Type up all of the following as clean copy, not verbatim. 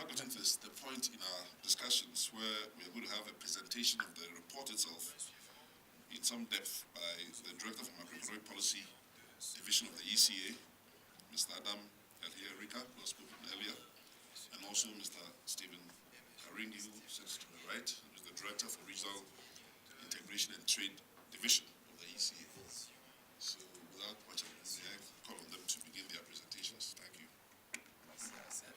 now gotten to the point in our discussions where we are going to have a presentation of the report itself in some depth by the Director for Macroeconomic Policy Division of the ECA, Mr. Adam Elhia Rika, who was spoken earlier, and also Mr. Stephen Karingi, who sits to the right, who is the Director for Regional Integration and Trade Division of the ECA. So without much ado, may I call on them to begin their presentations. Thank you.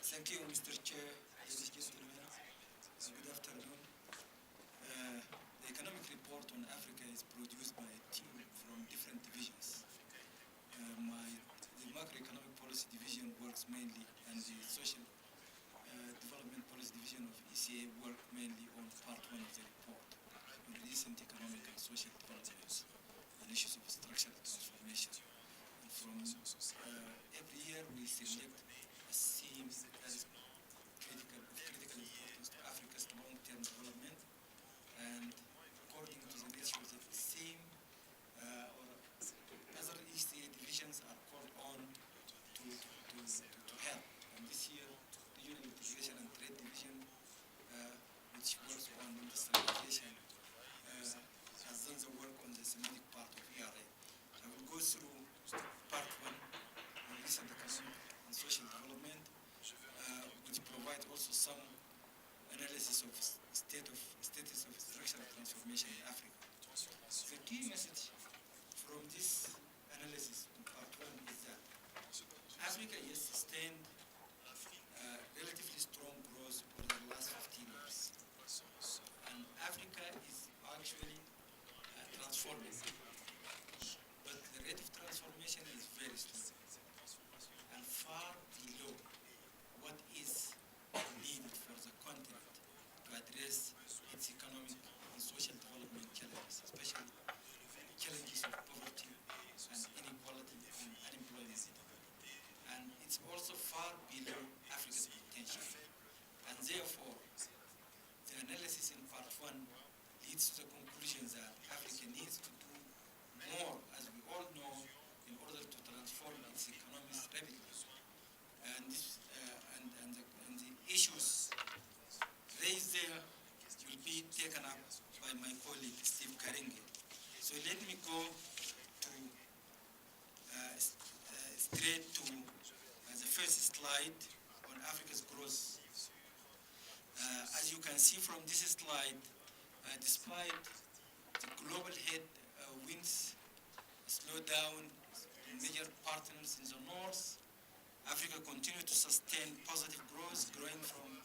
Thank you, Mr. Chair, ladies and gentlemen. Good afternoon. The economic report on Africa is produced by a team from different divisions. The macroeconomic policy division works mainly, and the social development policy division of ECA work mainly on part one of the report, on recent economic and social developments and issues of structural transformation. And from every year we select a theme that is critical importance to Africa's long-term development, and according to the nature of the theme, or other ECA divisions are called on to help. And this year, the Union Integration and Trade Division, which works on industrialization, has done the work on the Semitic part of ERA. I will go through part one on recent economic and social development, which provide also some analysis of status of structural transformation in Africa. The key message from this analysis in part one is that Africa has sustained relatively strong growth over the last 15 years. And Africa is actually transforming. But the rate of transformation is very slow and far below what is needed for the continent to address its economic and social development challenges, especially challenges of poverty and inequality and unemployment. And it's also far below Africa's potential. And therefore, the analysis in part one leads to the conclusion that Africa needs to do more, as we all know, in order to transform its economies rapidly. And the issues raised there will be taken up by my colleague Steve Karingi. So let me go to straight to the first slide on Africa's growth. As you can see from this slide, despite the global headwinds slow down in major partners in the north, Africa continued to sustain positive growth, growing from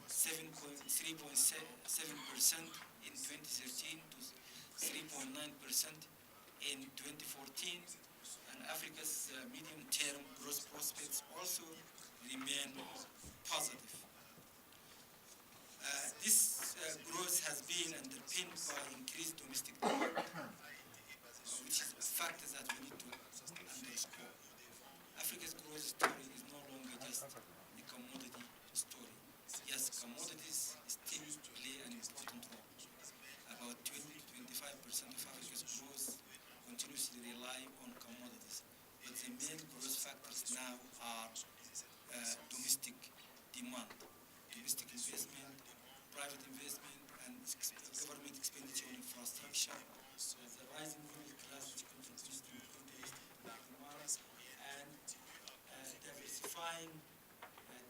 3.7% in 2013 to 3.9% in 2014, and Africa's medium-term growth prospects also remain positive. This growth has been underpinned by increased domestic demand, which is a factor that we need to underscore. Africa's growth story is no longer just a commodity story. Yes, commodities still play an important role. About 20 to 25% of Africa's growth continuously rely on commodities. But the main growth factors now are domestic demand, domestic investment, private investment, and government expenditure on infrastructure, the rising middle class which contributes to domestic demand, and diversifying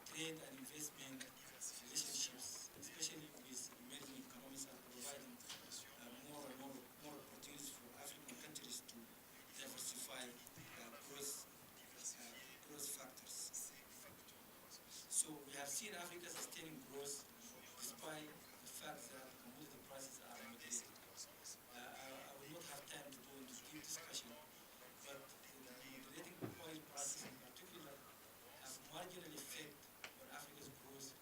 trade and investment relationships, especially with emerging economies, are providing more and more opportunities for African countries to diversify growth factors. So we have seen Africa sustaining growth despite the fact that commodity prices are moderating. I will not have time to go into deep discussion, but the moderating oil prices in particular have marginal effect on Africa's growth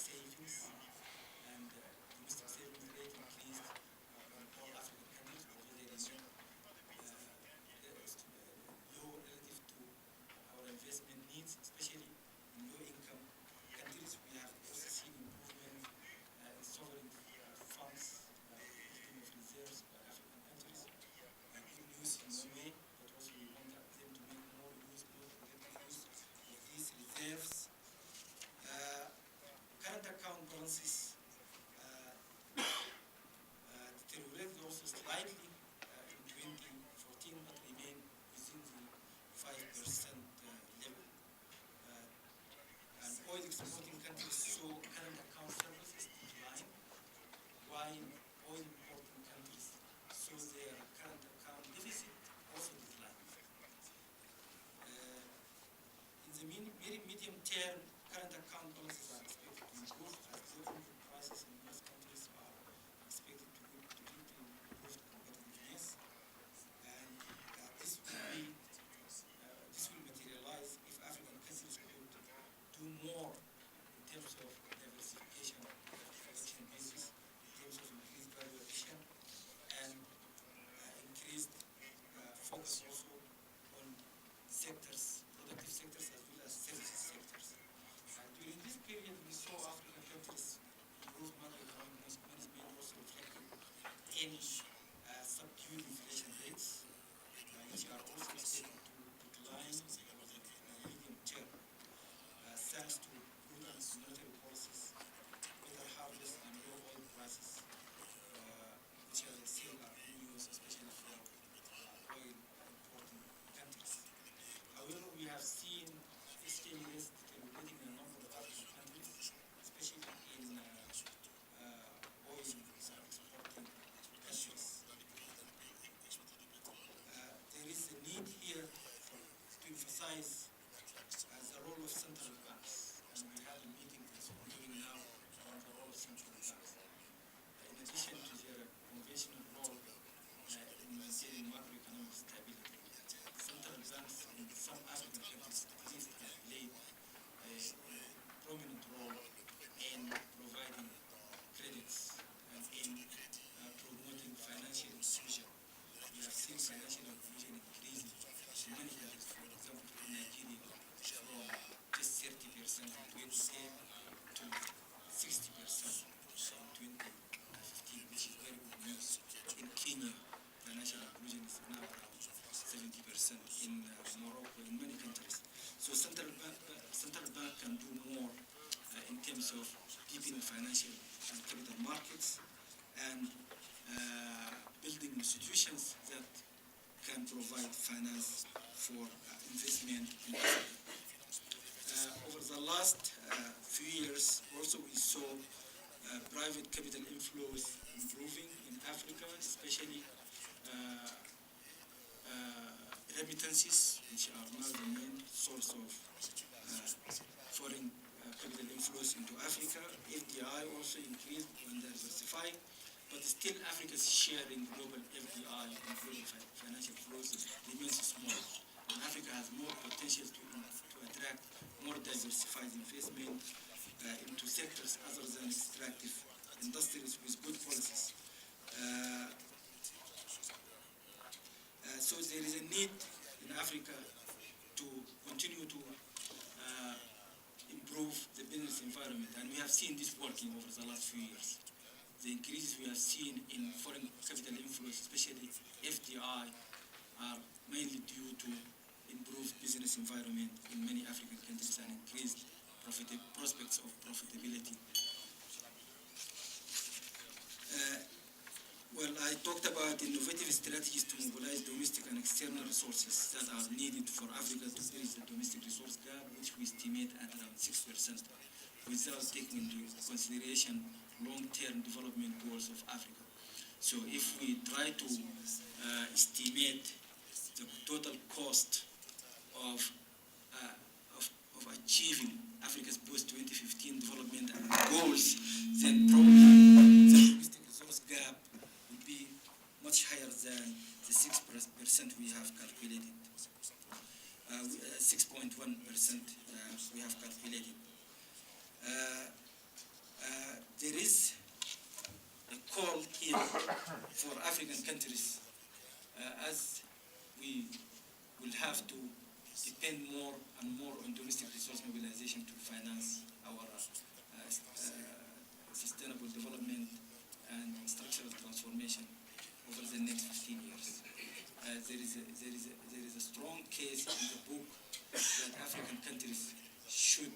savings, and domestic savings rate increased in all African countries, although they remain low relative to our investment needs, especially in low-income countries. We have also seen improvement in sovereign funds, building of reserves by African countries. Good news in one way, but also we want them to make more use, more productive use of these reserves. Current account balances deteriorated also slightly in 2014, but remain within the 5% level. And oil exporting countries saw current account surpluses decline, while oil importing countries saw their current account deficit also decline. In the medium term, current account balances are expected to improve as global input prices in most countries are expected to greatly improve competitiveness, and this will materialize if African countries could do more in terms of diversification of production bases, in terms of increased value addition, and increased focus also on sectors, productive sectors as well as services sectors. During this period, we saw African countries improve macroeconomic management, also reflected in subdued inflation rates, which are also expected to decline over the medium term, thanks to prudent monetary policies, better harvest, and low oil prices, which, as I said, are good news, especially for oil importing countries. However, we have seen exchange rates deteriorating in a number of African countries, especially in oil exporting countries. There is a need here to emphasize the role of central banks, and we have a meeting that's ongoing now on the role of central banks. In addition to their conventional role in maintaining macroeconomic stability, central banks in some African countries at least have played a prominent role in providing credits and in promoting financial inclusion. We have seen financial inclusion increasing in many countries, for example, in Nigeria, from just 30% in 2010 to 60% in 2015, which is very good news. In Kenya, financial inclusion is now around 70%, in Morocco, in many countries. So central bank can do more in terms of deepening financial and capital markets and building institutions that can provide finance for investment in Africa. Over the last few years, also we saw private capital inflows improving in Africa, especially remittances, which are now the main source of foreign capital inflows into Africa. FDI also increased when diversifying, but still Africa's share in global FDI and global financial flows remains small. And Africa has more potential to attract more diversified investment into sectors other than extractive industries with good policies. So there is a need in Africa to continue to improve the business environment, and we have seen this working over the last few years. The increases we have seen in foreign capital inflows, especially FDI, are mainly due to improved business environment in many African countries and increased prospects of profitability. Well, I talked about innovative strategies to mobilize domestic and external resources that are needed for Africa to bridge the domestic resource gap, which we estimate at around 6%, without taking into consideration long-term development goals of Africa. So if we try to estimate the total cost of achieving Africa's post-2015 development goals, then probably the domestic resource gap will be much higher than the 6% we have calculated. 6.1% we have calculated. call here for African countries, as we will have to depend more and more on domestic resource mobilization to finance our sustainable development and structural transformation over the next 15 years. There is a strong case in the book that African countries should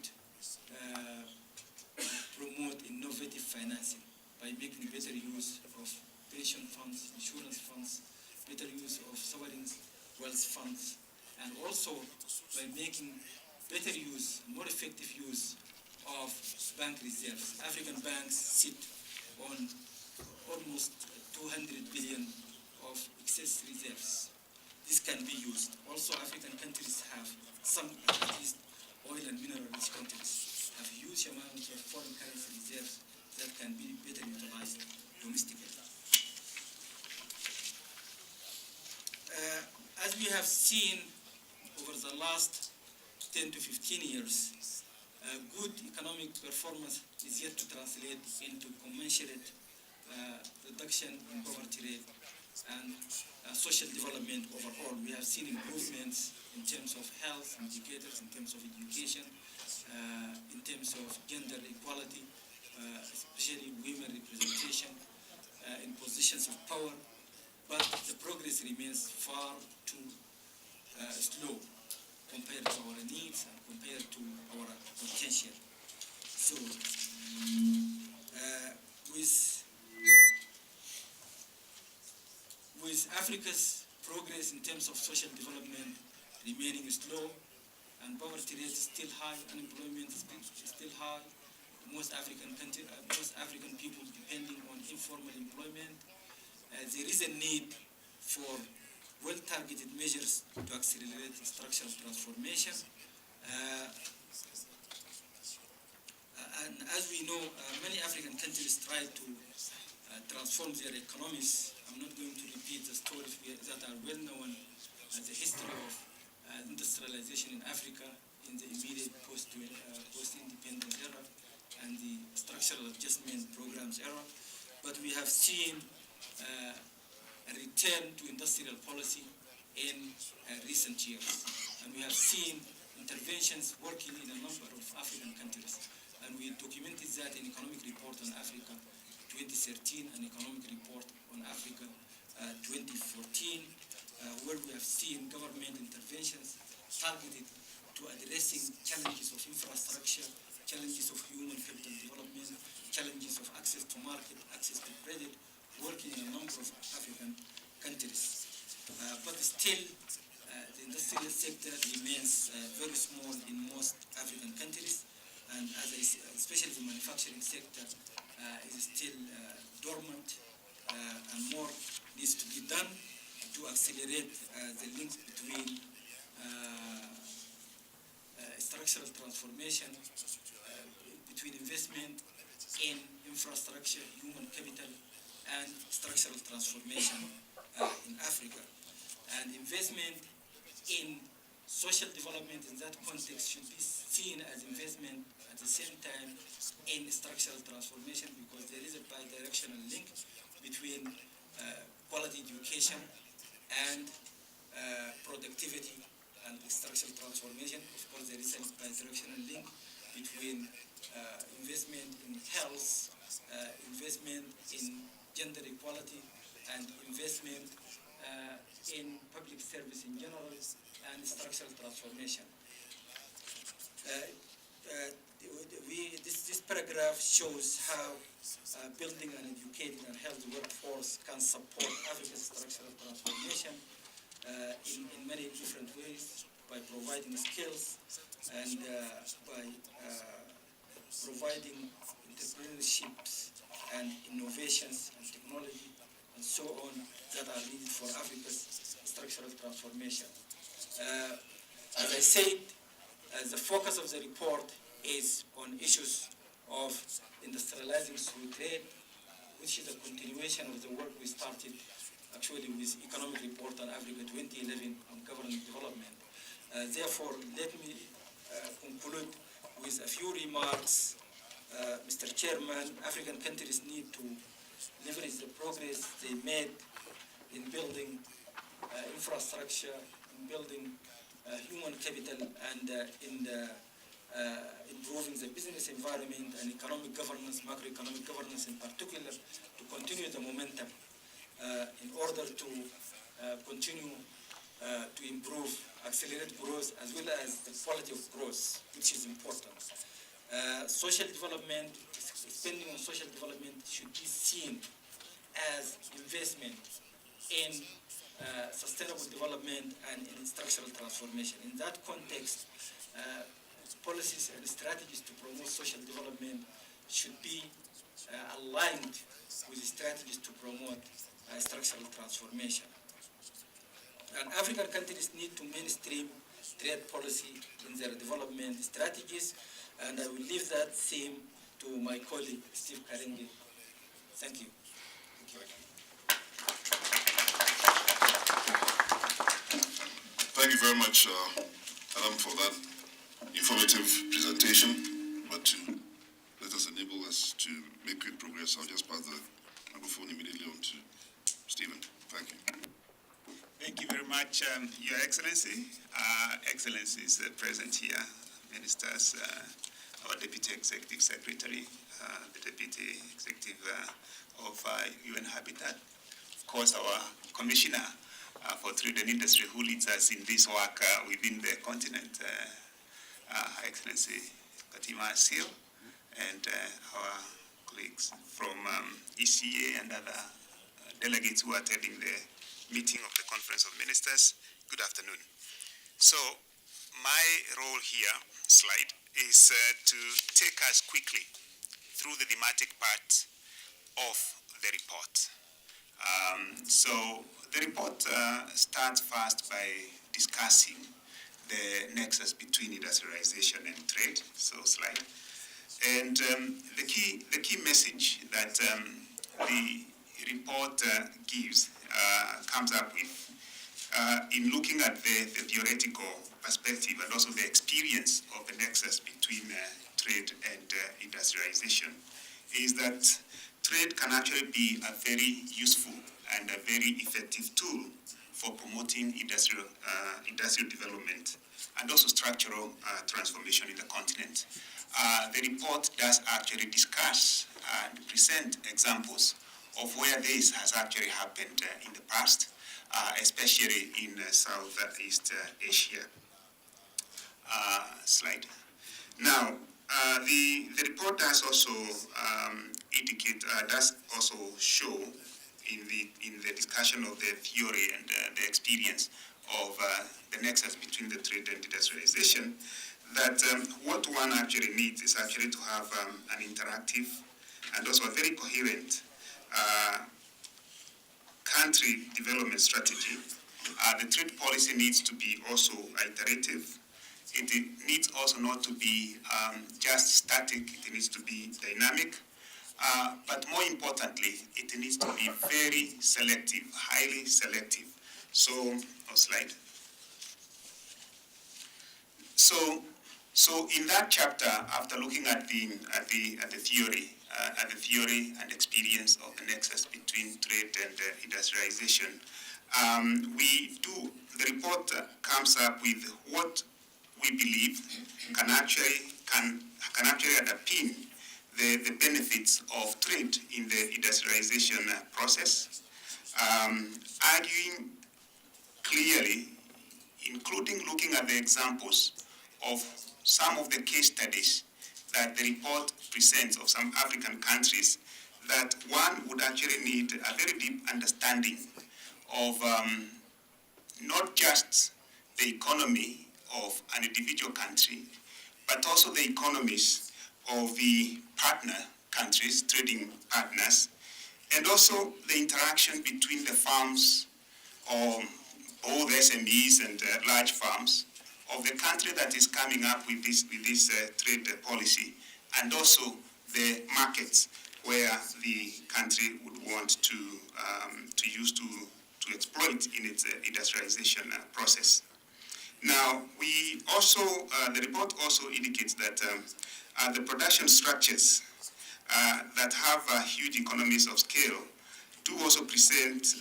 promote innovative financing by making better use of pension funds, insurance funds, better use of sovereign wealth funds, and also by making better use, more effective use of bank reserves. African banks sit on almost 200 billion of excess reserves. This can be used. Also, African countries have some, at least oil and mineral-rich countries, have huge amounts of foreign currency reserves that can be better utilized domestically. As we have seen over the last 10 to 15 years, good economic performance is yet to translate into commensurate reduction in poverty rate and social development overall. We have seen improvements in terms of health indicators, in terms of education, in terms of gender equality, especially women representation in positions of power, but the progress remains far too slow compared to our needs and compared to our potential. So, with Africa's progress in terms of social development remaining slow and poverty rate is still high, unemployment is still high, most African people depending on informal employment, there is a need for well-targeted measures to accelerate structural transformation. And as we know, many African countries try to transform their economies. I'm not going to repeat the stories that are well known, the history of industrialization in Africa in the immediate post-independence era and the structural adjustment programs era. But we have seen a return to industrial policy in recent years. And we have seen interventions working in a number of African countries. And we documented that in Economic Report on Africa 2013 and Economic Report on Africa 2014, where we have seen government interventions targeted to addressing challenges of infrastructure, challenges of human capital development, challenges of access to market, access to credit, working in a number of African countries. But still, the industrial sector remains very small in most African countries, and especially the manufacturing sector is still dormant, and more needs to be done to accelerate the link between structural transformation, between investment in infrastructure, human capital, and structural transformation in Africa. And investment in social development in that context should be seen as investment at the same time in structural transformation, because there is a bidirectional link between quality education and productivity and structural transformation. Of course, there is a bidirectional link between investment in health, investment in gender equality, and investment in public service in general, and structural transformation. This paragraph shows how building an educated and healthy workforce can support Africa's structural transformation in many different ways, by providing skills and by providing entrepreneurships and innovations and technology and so on that are needed for Africa's structural transformation. As I said, the focus of the report is on issues of industrializing through trade, which is a continuation of the work we started actually with Economic Report on Africa 2011 on government development. Therefore, let me conclude with a few remarks. Mr. Chairman, African countries need to leverage the progress they made in building infrastructure, in building human capital, and in improving the business environment and economic governance, macroeconomic governance in particular, to continue the momentum in order to continue to improve, accelerate growth, as well as the quality of growth, which is important. Social development, spending on social development should be seen as investment in sustainable development and in structural transformation. In that context, policies and strategies to promote social development should be aligned with strategies to promote structural transformation. And African countries need to mainstream trade policy in their development strategies, and I will leave that theme to my colleague, Steve Karenge. Thank you. Thank you very much, Adam, for that informative presentation. But to let us enable us to make quick progress, I'll just pass the microphone immediately on to Stephen. Thank you. Thank you very much, Your Excellency. Excellencies present here, ministers, our Deputy Executive Secretary, the Deputy Executive of UN Habitat, of course, our Commissioner for Trade and Industry, who leads us in this work within the continent, Her Excellency Fatima Seal, and our colleagues from ECA and other delegates who are attending the meeting of the Conference of Ministers. Good afternoon. So, my role here, slide, is to take us quickly through the thematic part of the report. So, the report starts first by discussing the nexus between industrialization and trade. So, slide. And the key message that the report gives comes up with in looking at the theoretical perspective and also the experience of the nexus between trade and industrialization is that trade can actually be a very useful and a very effective tool for promoting industrial development and also structural transformation in the continent. The report does actually discuss and present examples of where this has actually happened in the past, especially in Southeast Asia. Slide. Now, the report does also indicate, does also show in the discussion of the theory and the experience of the nexus between the trade and industrialization, that what one actually needs is actually to have an interactive and also a very coherent country development strategy. The trade policy needs to be also iterative. It needs also not to be just static. It needs to be dynamic. But more importantly, it needs to be very selective, highly selective. So, slide. So in that chapter, after looking at the theory and experience of the nexus between trade and industrialization, the report comes up with what we believe can actually underpin the benefits of trade in the industrialization process, arguing clearly, including looking at the examples of some of the case studies that the report presents of some African countries, that one would actually need a very deep understanding of not just the economy of an individual country, but also the economies of the partner countries, trading partners, and also the interaction between the farms, or both SMEs and large farms, of the country that is coming up with this trade policy, and also the markets where the country would want to use to exploit in its industrialization process. Now, we also the report also indicates that the production structures that have huge economies of scale do also present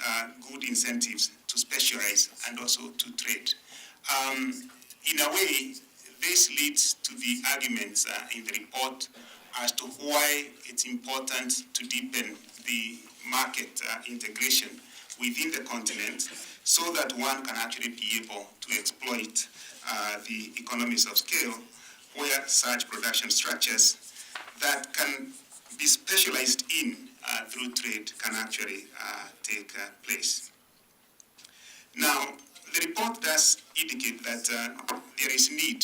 good incentives to specialize and also to trade. In a way, this leads to the arguments in the report as to why it's important to deepen the market integration within the continent so that one can actually be able to exploit the economies of scale where such production structures that can be specialized in through trade can actually take place. Now, the report does indicate that there is need,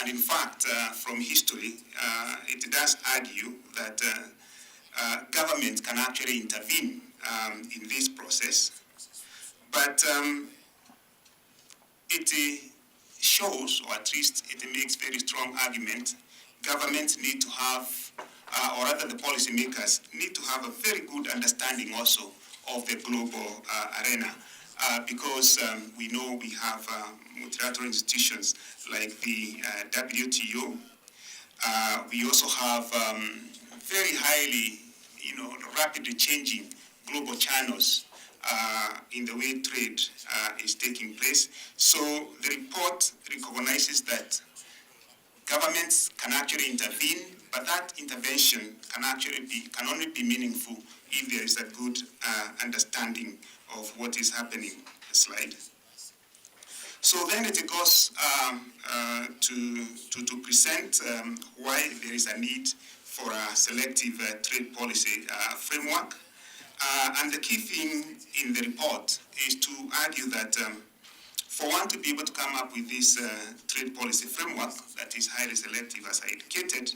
and in fact, from history, it does argue that government can actually intervene in this process, but it shows, or at least it makes very strong argument, governments need to have, or rather the policymakers need to have a very good understanding also of the global arena, because we know we have multilateral institutions like the WTO. We also have very highly, rapidly changing global channels in the way trade is taking place. So the report recognizes that governments can actually intervene, but that intervention can only be meaningful if there is a good understanding of what is happening. Slide. So then it goes to present why there is a need for a selective trade policy framework. And the key thing in the report is to argue that for one to be able to come up with this trade policy framework that is highly selective, as I indicated,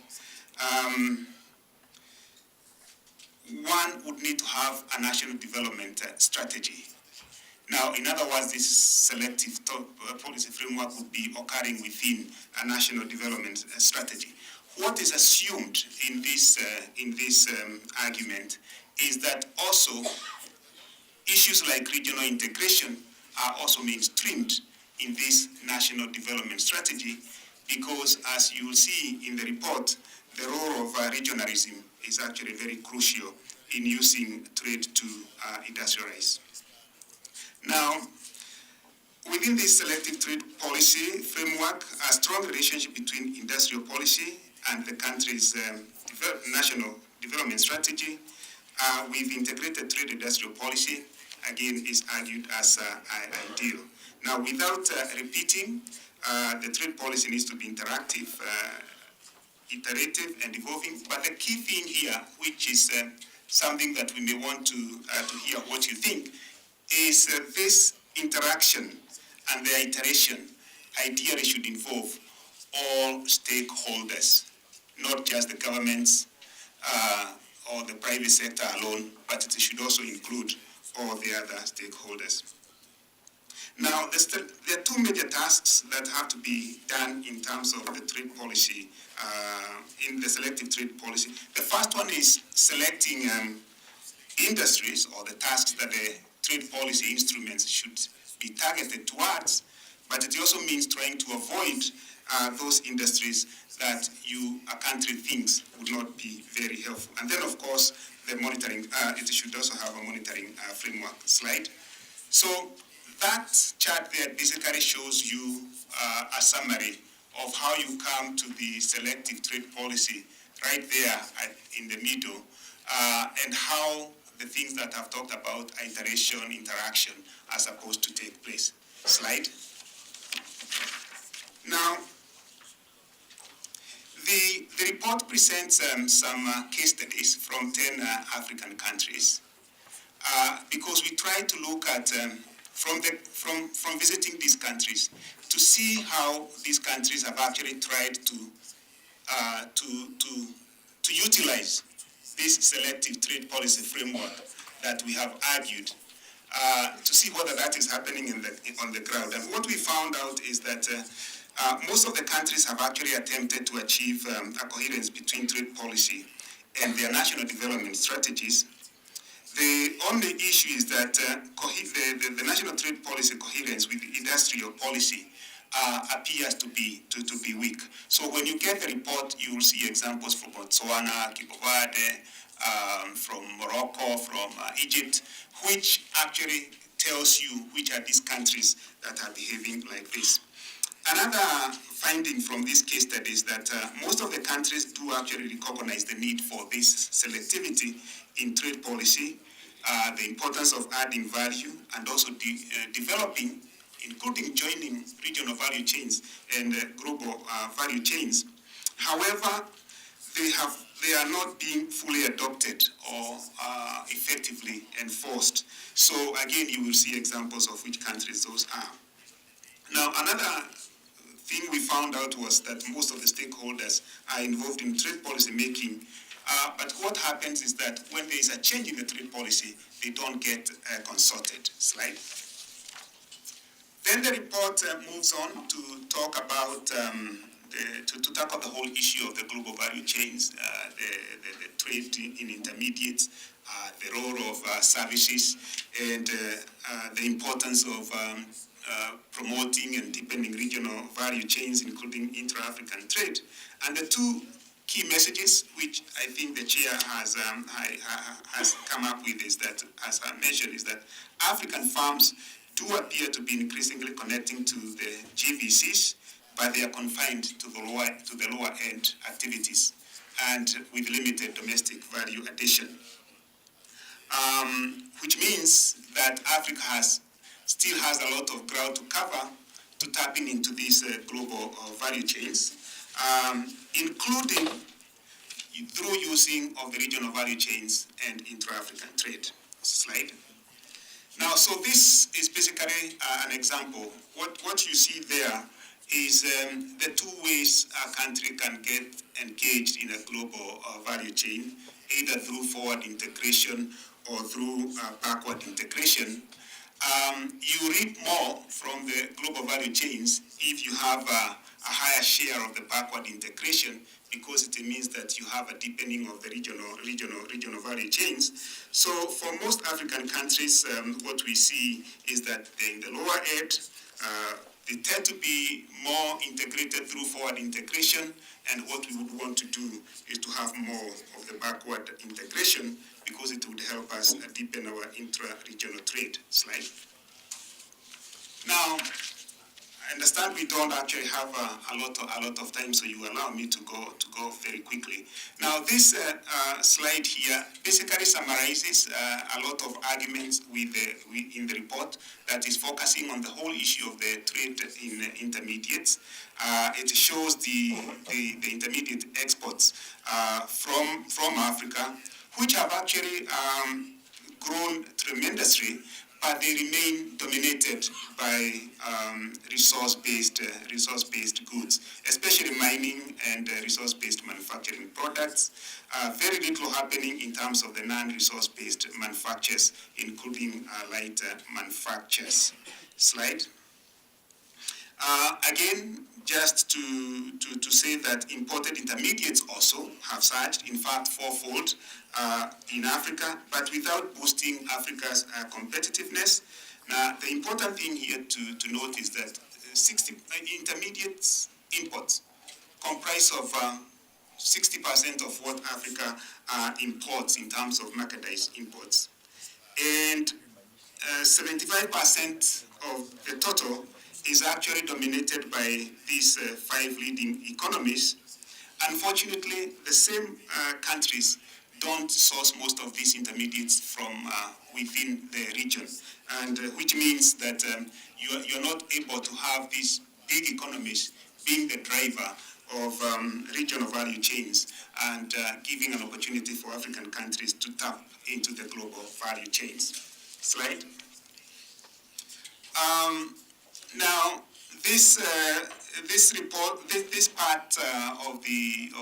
one would need to have a national development strategy. Now, in other words, this selective policy framework would be occurring within a national development strategy. What is assumed in this argument is that also issues like regional integration are also mainstreamed in this national development strategy, because as you will see in the report, the role of regionalism is actually very crucial in using trade to industrialize. Now, within this selective trade policy framework, a strong relationship between industrial policy and the country's national development strategy with integrated trade industrial policy, again, is argued as ideal. Now, without repeating, the trade policy needs to be interactive, iterative, and evolving. But the key thing here, which is something that we may want to hear what you think, is this interaction and the iteration ideally should involve all stakeholders, not just the governments or the private sector alone, but it should also include all the other stakeholders. Now, there are two major tasks that have to be done in terms of the trade policy, in the selective trade policy. The first one is selecting industries or the tasks that the trade policy instruments should be targeted towards, but it also means trying to avoid those industries that a country thinks would not be very helpful. And then, of course, the monitoring, it should also have a monitoring framework. Slide. So that chart there basically shows you a summary of how you come to the selective trade policy right there in the middle, and how the things that I've talked about, iteration, interaction, are supposed to take place. Slide. Now, the report presents some case studies from 10 African countries, because we try to look at, from visiting these countries, to see how these countries have actually tried to utilize this selective trade policy framework that we have argued, to see whether that is happening on the ground. And what we found out is that most of the countries have actually attempted to achieve a coherence between trade policy and their national development strategies. The only issue is that the national trade policy coherence with the industrial policy appears to be weak. So when you get the report, you will see examples from Botswana, Cape Verde, from Morocco, from Egypt, which actually tells you which are these countries that are behaving like this. Another finding from this case study is that most of the countries do actually recognize the need for this selectivity in trade policy, the importance of adding value, and also developing, including joining regional value chains and global value chains. However, they are not being fully adopted or effectively enforced. So again, you will see examples of which countries those are. Now, another thing we found out was that most of the stakeholders are involved in trade policy making, but what happens is that when there is a change in the trade policy, they don't get consulted. Slide. Then the report moves on to talk about to tackle the whole issue of the global value chains, the trade in intermediates, the role of services, and the importance of promoting and deepening regional value chains, including intra-African trade. And the two key messages, which I think the chair has come up with, is that, as I mentioned, is that African farms do appear to be increasingly connecting to the GVCs, but they are confined to the lower end activities and with limited domestic value addition, which means that Africa still has a lot of ground to cover to tapping into these global value chains, including through using of the regional value chains and intra-African trade. Slide. Now, so this is basically an example. What you see there is the two ways a country can get engaged in a global value chain, either through forward integration or through backward integration. You reap more from the global value chains if you have a higher share of the backward integration, because it means that you have a deepening of the regional value chains. So for most African countries, what we see is that they're in the lower end. They tend to be more integrated through forward integration, and what we would want to do is to have more of the backward integration, because it would help us deepen our intra-regional trade. Slide. Now, I understand we don't actually have a lot of time, so you allow me to go very quickly. Now, this slide here basically summarizes a lot of arguments in the report that is focusing on the whole issue of the trade in intermediates. It shows the intermediate exports from Africa, which have actually grown tremendously, but they remain dominated by resource-based goods, especially mining and resource-based manufacturing products. Very little happening in terms of the non-resource-based manufacturers, including light manufacturers. Slide. Again, just to say that imported intermediates also have surged, in fact, fourfold in Africa, but without boosting Africa's competitiveness. Now, the important thing here to note is that 60 intermediates imports comprise of 60% of what Africa imports in terms of merchandise imports. And 75% of the total is actually dominated by these 5 leading economies. Unfortunately, the same countries don't source most of these intermediates from within the region, and which means that you're not able to have these big economies being the driver of regional value chains and giving an opportunity for African countries to tap into the global value chains. Slide. Now, this report, this part of the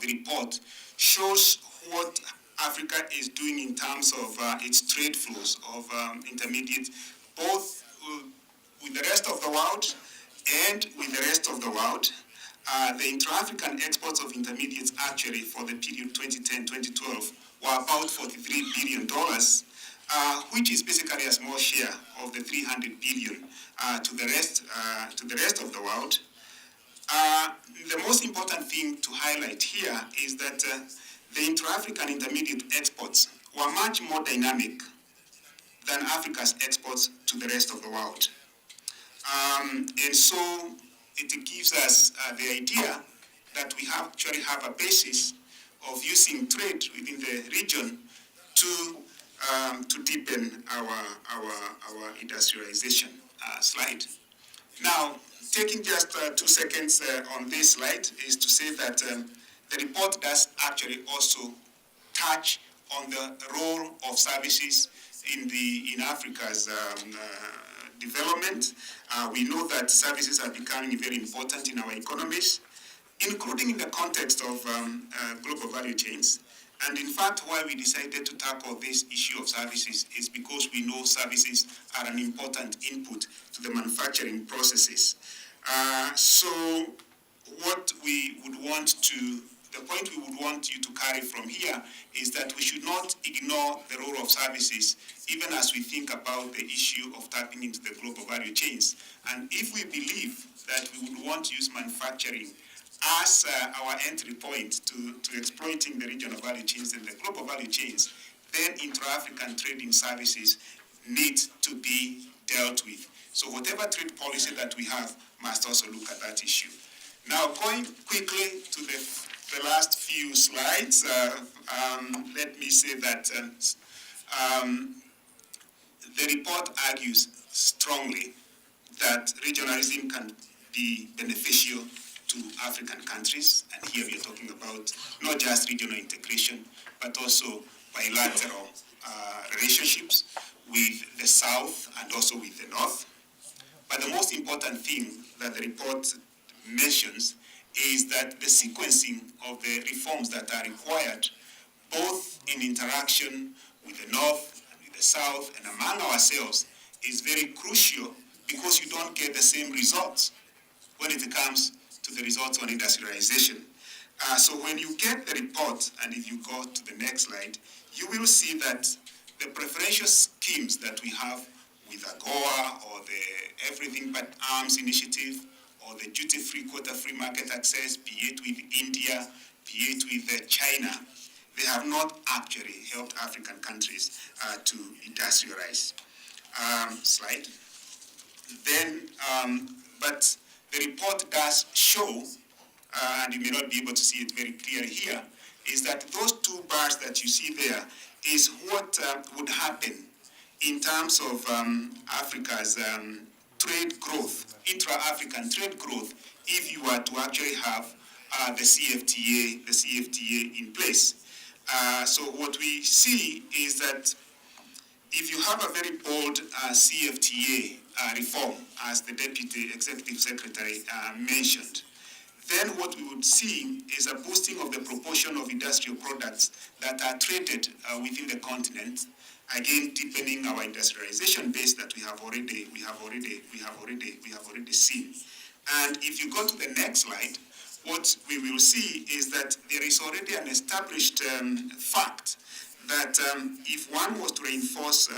report shows what Africa is doing in terms of its trade flows of intermediates, both with the rest of the world and with the rest of the world. The intra-African exports of intermediates actually for the period 2010-2012 were about $43 billion. which is basically a small share of the 300 billion to the rest of the world. The most important thing to highlight here is that the intra-African intermediate exports were much more dynamic than Africa's exports to the rest of the world. And so it gives us the idea that we actually have a basis of using trade within the region to deepen our industrialization. Slide. Now, taking just 2 seconds on this slide is to say that the report does actually also touch on the role of services in Africa's development. We know that services are becoming very important in our economies, including in the context of global value chains. And in fact, why we decided to tackle this issue of services is because we know services are an important input to the manufacturing processes. So what we would want to, the point we would want you to carry from here is that we should not ignore the role of services, even as we think about the issue of tapping into the global value chains. And if we believe that we would want to use manufacturing as our entry point to exploiting the regional value chains and the global value chains, then intra-African trading services need to be dealt with. So whatever trade policy that we have must also look at that issue. Now, going quickly to the last few slides, let me say that the report argues strongly that regionalism can be beneficial to African countries, and here we are talking about not just regional integration, but also bilateral relationships with the South and also with the North. But the most important thing that the report mentions is that the sequencing of the reforms that are required, both in interaction with the North and with the South and among ourselves, is very crucial, because you don't get the same results when it comes to the results on industrialization. So when you get the report, and if you go to the next slide, you will see that the preferential schemes that we have with AGOA or the Everything But Arms initiative or the duty-free, quota-free market access, be it with India, be it with China, they have not actually helped African countries to industrialize. Slide. Then, but the report does show, and you may not be able to see it very clearly here, is that those 2 bars that you see there is what would happen in terms of Africa's trade growth, intra-African trade growth, if you were to actually have the CFTA in place. So what we see is that if you have a very bold CFTA reform, as the Deputy Executive Secretary mentioned, then what we would see is a boosting of the proportion of industrial products that are traded within the continent, again deepening our industrialization base that we have already seen. And if you go to the next slide, what we will see is that there is already an established fact that if one was to reinforce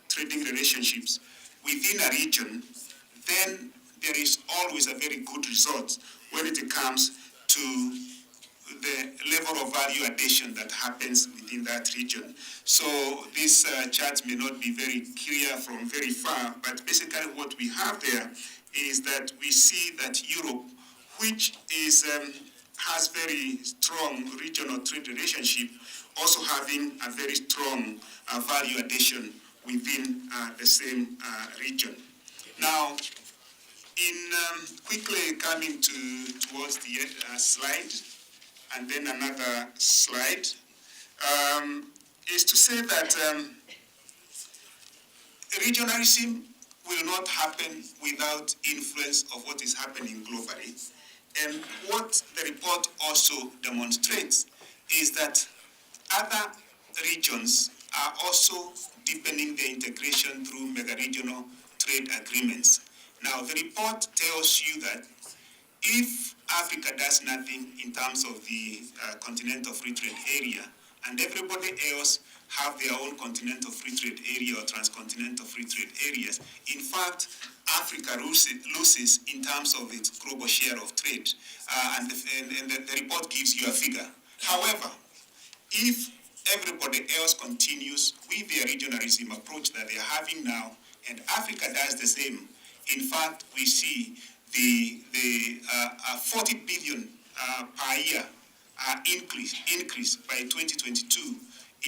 trading relationships within a region, then there is always a very good result when it comes to the level of value addition that happens within that region. So these charts may not be very clear from very far, but basically what we have there is that we see that Europe, which is has very strong regional trade relationship, also having a very strong value addition within the same region. Now, in quickly coming towards the end, slide, and then another slide, is to say that regionalism will not happen without influence of what is happening globally. And what the report also demonstrates is that other regions are also deepening their integration through mega-regional trade agreements. Now, the report tells you that if Africa does nothing in terms of the continental free trade area, and everybody else have their own continental free trade area or transcontinental free trade areas. In fact, Africa loses in terms of its global share of trade, and the report gives you a figure. However, if everybody else continues with their regionalism approach that they are having now, and Africa does the same, in fact, we see the 40 billion per year increase by 2022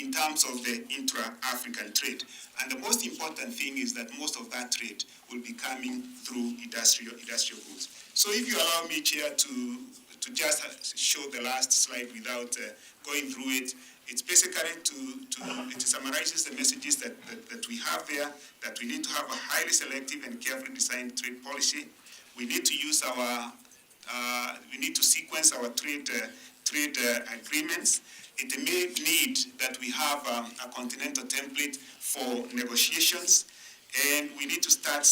in terms of the intra-African trade. And the most important thing is that most of that trade will be coming through industrial goods. So if you allow me, Chair, to just show the last slide without going through it, it's basically it summarizes the messages that we have there, that we need to have a highly selective and carefully designed trade policy. We need to use we need to sequence our trade agreements. It may need that we have a continental template for negotiations, and we need to start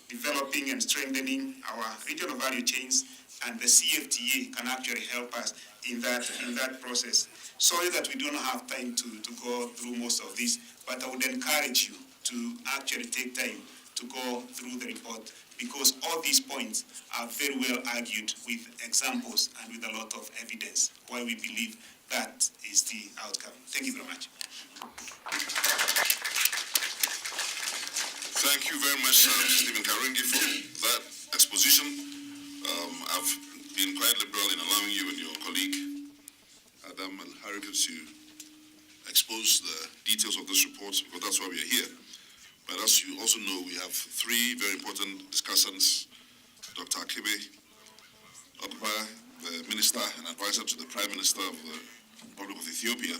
developing and strengthening our regional value chains, and the CFTA can actually help us in that process. Sorry that we don't have time to go through most of this, but I would encourage you to actually take time to go through the report, because all these points are very well argued with examples and with a lot of evidence why we believe that is the outcome. Thank you very much. Thank you very much, Stephen Karengi, for that exposition. I've been quite liberal in allowing you and your colleague, Adam Al-Harika, to expose the details of this report, because that's why we are here. But as you also know, we have three very important discussants: Dr. Akebe Okpa, the Minister and Advisor to the Prime Minister of the Republic of Ethiopia;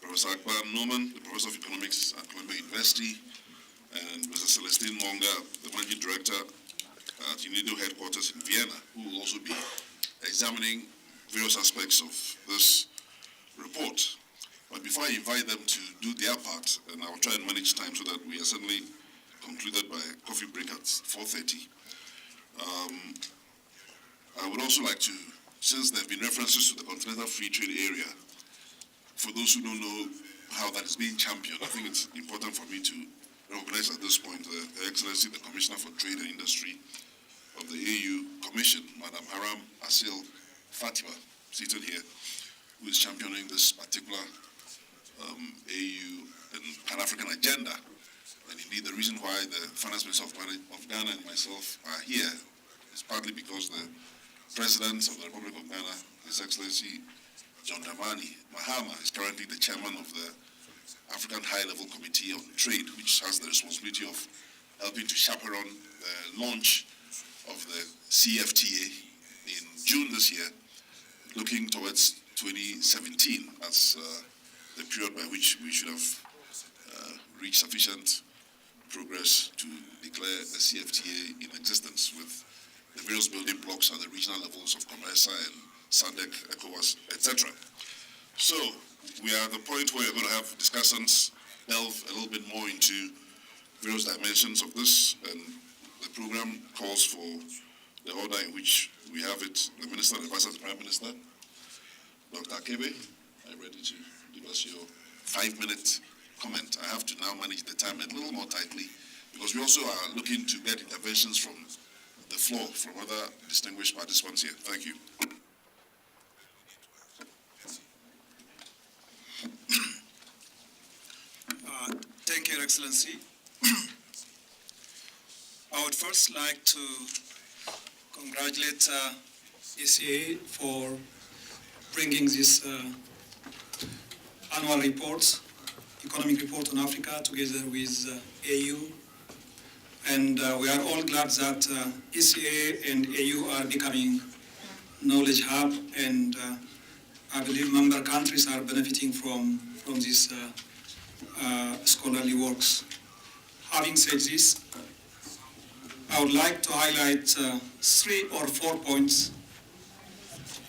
Professor Akbar Norman, the Professor of Economics at Columbia University; and Mr. Celestine Monga, the Managing Director at UNIDO headquarters in Vienna, who will also be examining various aspects of this report. But before I invite them to do their part, and I'll try and manage time so that we are suddenly concluded by coffee break at 4:30, I would also like to, since there have been references to the Continental Free Trade Area, for those who don't know how that is being championed, I think it's important for me to recognize at this point Her Excellency, the Commissioner for Trade and Industry of the AU Commission, Madam Haram Asil Fatima, seated here, who is championing this particular AU and Pan-African agenda. And indeed, the reason why the Finance Minister of Ghana and myself are here is partly because the President of the Republic of Ghana, His Excellency John Dramani Mahama, is currently the chairman of the African High-Level Committee on Trade, which has the responsibility of helping to chaperone the launch of the CFTA in June this year, looking towards 2017 as the period by which we should have reached sufficient progress to declare the CFTA in existence, with the various building blocks at the regional levels of COMESA and SADC, ECOWAS, etc. So we are at the point where we're going to have discussions delve a little bit more into various dimensions of this, and the program calls for the order in which we have it: the Minister and Advisor to the Prime Minister. Dr. Akebe, are you ready to give us your 5-minute comment? I have to now manage the time a little more tightly, because we also are looking to get interventions from the floor, from other distinguished participants here. Thank you. Thank you, Your Excellency. I would first like to congratulate ECA for bringing this annual report, economic report on Africa, together with AU. And we are all glad that ECA and AU are becoming knowledge hub, and I believe member countries are benefiting from these scholarly works. Having said this, I would like to highlight 3 or 4 points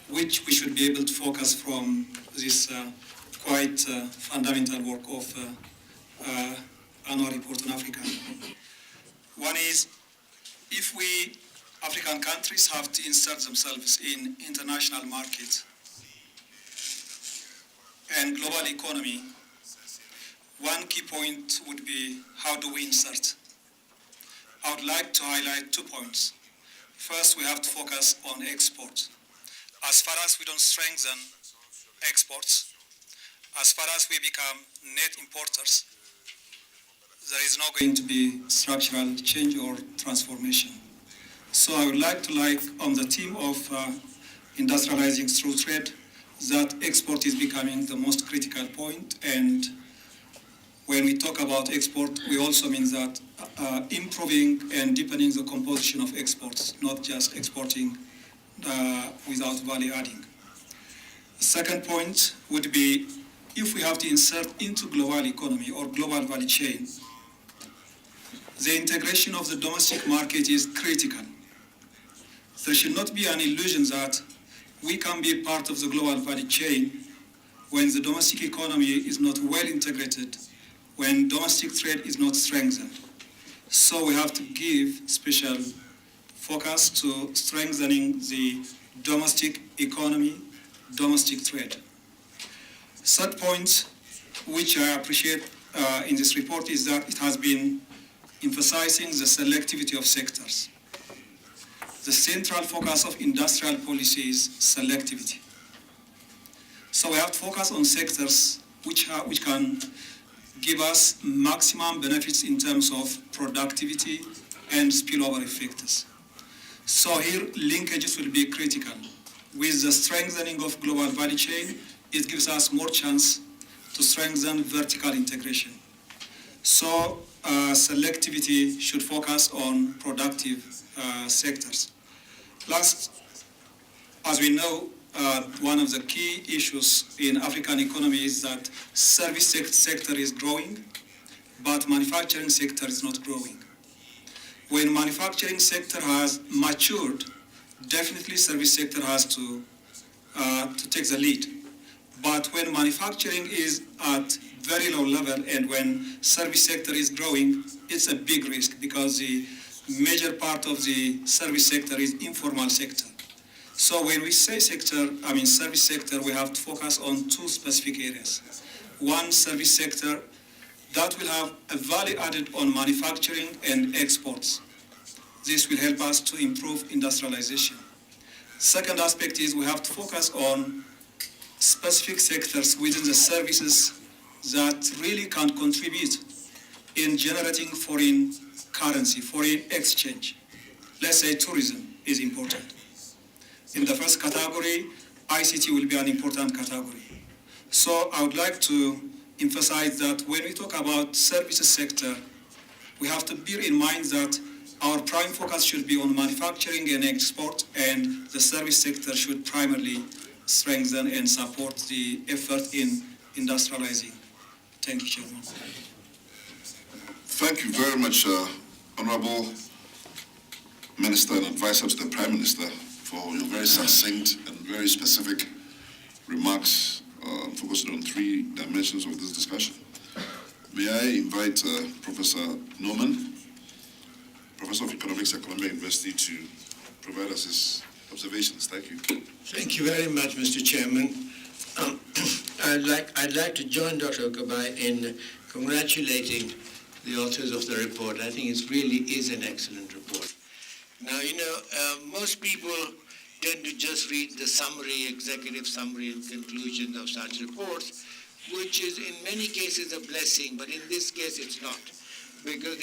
which we should be able to focus from this quite fundamental work of annual report on Africa. One is, if we African countries have to insert themselves in international markets, and global economy, one key point would be how do we insert? I would like to highlight 2 points. First, we have to focus on export. As far as we don't strengthen exports, as far as we become net importers, there is not going to be structural change or transformation. So I would like to on the theme of industrializing through trade, that export is becoming the most critical point. And when we talk about export, we also mean that improving and deepening the composition of exports, not just exporting without value adding. The second point would be if we have to insert into global economy or global value chain, the integration of the domestic market is critical. There should not be an illusion that we can be part of the global value chain when the domestic economy is not well integrated, when domestic trade is not strengthened. So we have to give special focus to strengthening the domestic economy, domestic trade. Third point, which I appreciate in this report, is that it has been emphasizing the selectivity of sectors. The central focus of industrial policy is selectivity. So we have to focus on sectors which can give us maximum benefits in terms of productivity and spillover effects. So here, linkages will be critical. With the strengthening of global value chain, it gives us more chance to strengthen vertical integration. So selectivity should focus on productive sectors. Last, as we know, one of the key issues in African economy is that service sector is growing, but manufacturing sector is not growing. When manufacturing sector has matured, definitely service sector has to take the lead. But when manufacturing is at very low level and when service sector is growing, it's a big risk because the major part of the service sector is informal sector. So when we say service sector, we have to focus on 2 specific areas. One, service sector that will have a value added on manufacturing and exports. This will help us to improve industrialization. Second aspect is we have to focus on specific sectors within the services that really can contribute in generating foreign currency, foreign exchange. Let's say tourism is important. In the first category, ICT will be an important category. So I would like to emphasize that when we talk about services sector, we have to bear in mind that our prime focus should be on manufacturing and export, and the service sector should primarily strengthen and support the effort in industrializing. Thank you, Chairman. Thank you very much, Honorable Minister and Advisor to the Prime Minister, for your very succinct and very specific remarks focusing on 3 dimensions of this discussion. May I invite Professor Norman, Professor of Economics at Columbia University, to provide us his observations. Thank you. Thank you very much, Mr. Chairman. I'd like to join Dr. Okabai in congratulating the authors of the report. I think it really is an excellent report. Now, most people tend to just read the summary, executive summary and conclusion of such reports, which is in many cases a blessing, but in this case it's not, because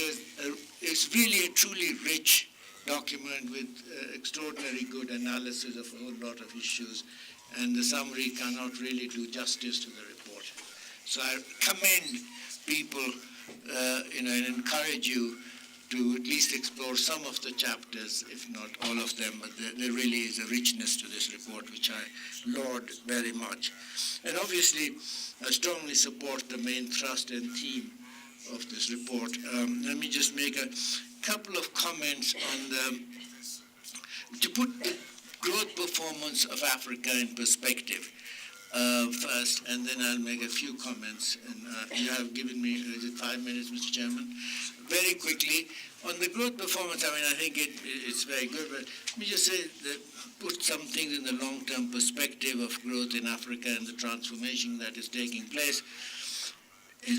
it's really a truly rich document with extraordinary good analysis of a whole lot of issues, and the summary cannot really do justice to the report. So I commend people, and encourage you to at least explore some of the chapters, if not all of them, but there really is a richness to this report, which I laud very much. And obviously, I strongly support the main thrust and theme of this report. Let me just make a couple of comments on to put the growth performance of Africa in perspective. first, and then I'll make a few comments. And you have given me, is it 5 minutes, Mr. Chairman? Very quickly, on the growth performance, I think it's very good, but let me just say that put some things in the long-term perspective of growth in Africa and the transformation that is taking place.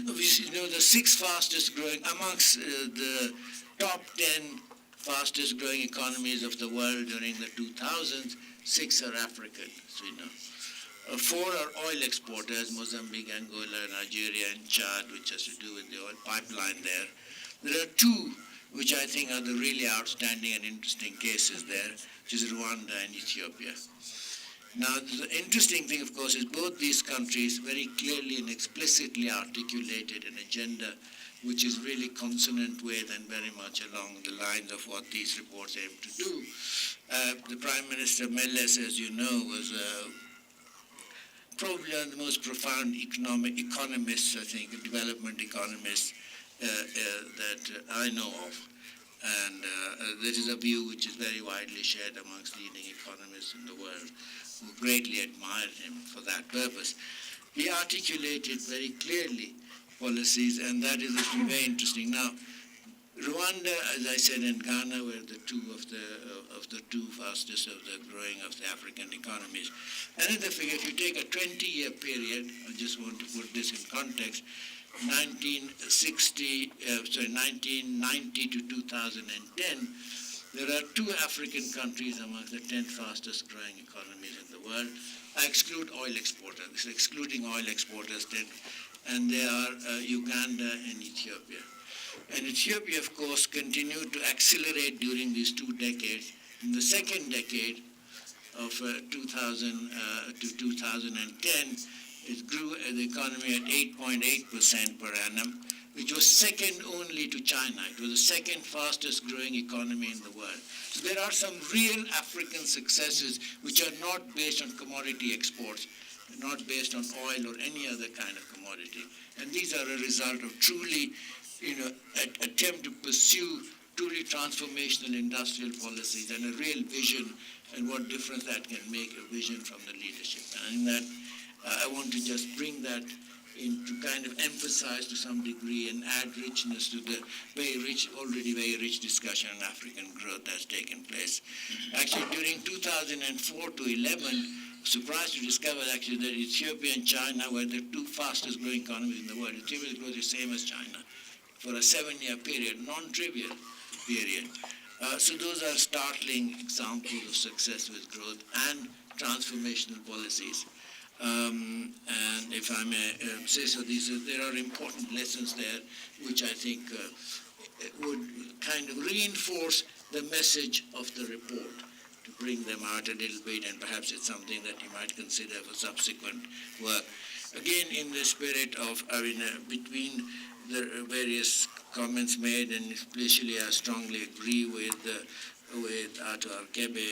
Obviously, the 6 fastest growing, amongst the top 10 fastest growing economies of the world during the 2000s, 6 are African, as we know. 4 are oil exporters, Mozambique, Angola, Nigeria, and Chad, which has to do with the oil pipeline there. There are 2 which I think are the really outstanding and interesting cases there, which is Rwanda and Ethiopia. Now, the interesting thing, of course, is both these countries very clearly and explicitly articulated an agenda which is really consonant with and very much along the lines of what these reports aim to do. The Prime Minister Meles, as you know, was probably one of the most profound economists, I think, development economists that I know of. And this is a view which is very widely shared amongst leading economists in the world, who greatly admired him for that purpose. He articulated very clearly policies, and that is very interesting. Now, Rwanda, as I said, and Ghana were the 2 of the 2 fastest of the growing of the African economies. Another figure, if you take a 20-year period, I just want to put this in context, 1990 to 2010, there are 2 African countries among the 10 fastest growing economies in the world. I exclude oil exporters, this is excluding oil exporters, and they are Uganda and Ethiopia. And Ethiopia, of course, continued to accelerate during these 2 decades. In the second decade of 2000 to 2010, it grew the economy at 8.8% per annum, which was second only to China. It was the second fastest growing economy in the world. So there are some real African successes which are not based on commodity exports, not based on oil or any other kind of commodity. And these are a result of truly, attempt to pursue truly transformational industrial policies and a real vision and what difference that can make, a vision from the leadership. And that I want to just bring that in to kind of emphasize to some degree and add richness to the already very rich discussion on African growth that's taken place. Actually, during 2004 to 11, surprised to discover actually that Ethiopia and China were the 2 fastest growing economies in the world. Ethiopia grows the same as China for a 7-year period, non-trivial period. So those are startling examples of success with growth and transformational policies. And if I may say so, there are important lessons there which I think would kind of reinforce the message of the report, to bring them out a little bit, and perhaps it's something that you might consider for subsequent work. Again, in the spirit of, between the various comments made, and especially I strongly agree with Ato Arkebe